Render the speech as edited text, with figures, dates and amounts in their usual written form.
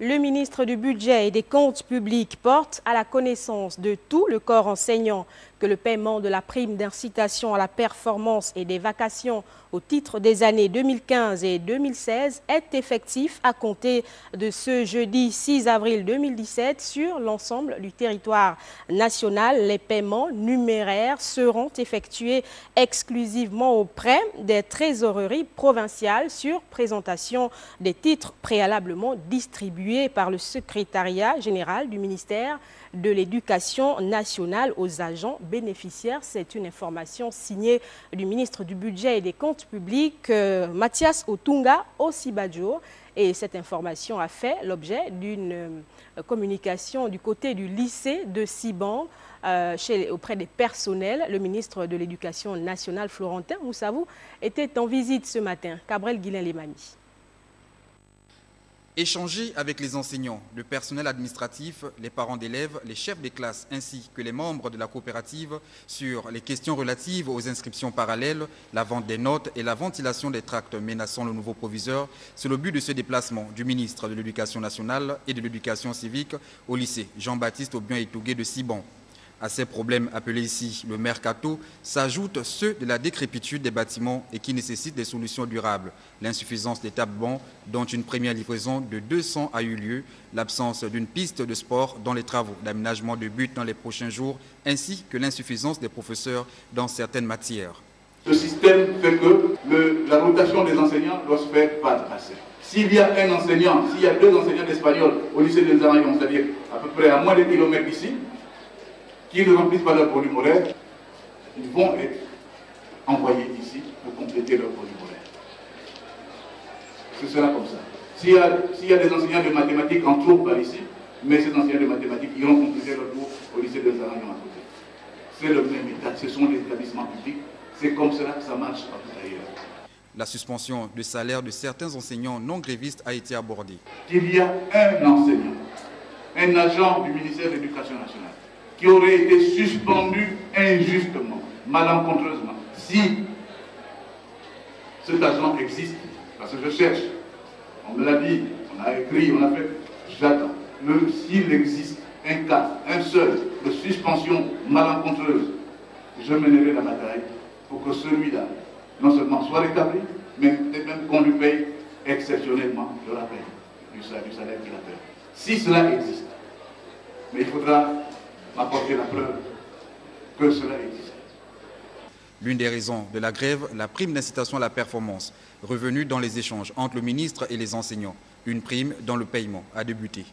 Le ministre du Budget et des Comptes publics porte à la connaissance de tout le corps enseignant que le paiement de la prime d'incitation à la performance et des vacations au titre des années 2015 et 2016 est effectif à compter de ce jeudi 6 avril 2017 sur l'ensemble du territoire national. Les paiements numéraires seront effectués exclusivement auprès des trésoreries provinciales sur présentation des titres préalablement distribués par le secrétariat général du ministère de l'Éducation nationale aux agents bénéficiaires. C'est une information signée du ministre du Budget et des Comptes publics, Mathias Otunga Osibadjo. Et cette information a fait l'objet d'une communication du côté du lycée de Siban auprès des personnels. Le ministre de l'Éducation nationale, Florentin Moussavou, était en visite ce matin. Cabrel Guilain-Lemani. Échanger avec les enseignants, le personnel administratif, les parents d'élèves, les chefs des classes ainsi que les membres de la coopérative sur les questions relatives aux inscriptions parallèles, la vente des notes et la ventilation des tracts menaçant le nouveau proviseur, c'est le but de ce déplacement du ministre de l'Éducation nationale et de l'Éducation civique au lycée Jean-Baptiste Obion-Etougué de Siban. À ces problèmes appelés ici le mercato s'ajoutent ceux de la décrépitude des bâtiments et qui nécessitent des solutions durables. L'insuffisance des tables-bancs, dont une première livraison de 200 a eu lieu, l'absence d'une piste de sport dans les travaux d'aménagement de buts dans les prochains jours, ainsi que l'insuffisance des professeurs dans certaines matières. Ce système fait que la rotation des enseignants doit se faire par tracé. S'il y a un enseignant, s'il y a deux enseignants d'espagnol au lycée des Araillons, c'est-à-dire à peu près à moins de kilomètres d'ici, qui ne remplissent pas leur volume horaire, ils vont être envoyés ici pour compléter leur volume horaire. Ce sera comme ça. S'il y a des enseignants de mathématiques en trop par ici, mais ces enseignants de mathématiques iront compléter leur cours au lycée des Araillons à côté. C'est le même état, ce sont les établissements publics, c'est comme cela que ça marche partout ailleurs. La suspension de salaire de certains enseignants non grévistes a été abordée. Il y a un enseignant, un agent du ministère de l'Éducation nationale, qui aurait été suspendu injustement, malencontreusement. Si cet agent existe, parce que je cherche, on me l'a dit, on a écrit, on a fait, j'attends. S'il existe un cas, un seul, de suspension malencontreuse, je mènerai la bataille pour que celui-là, non seulement soit rétabli, mais même qu'on lui paye exceptionnellement le rappel du salaire qu'il a fait. Si cela existe, mais il faudra apporter la preuve que cela existe. L'une des raisons de la grève, la prime d'incitation à la performance, revenue dans les échanges entre le ministre et les enseignants. Une prime dont le paiement a débuté.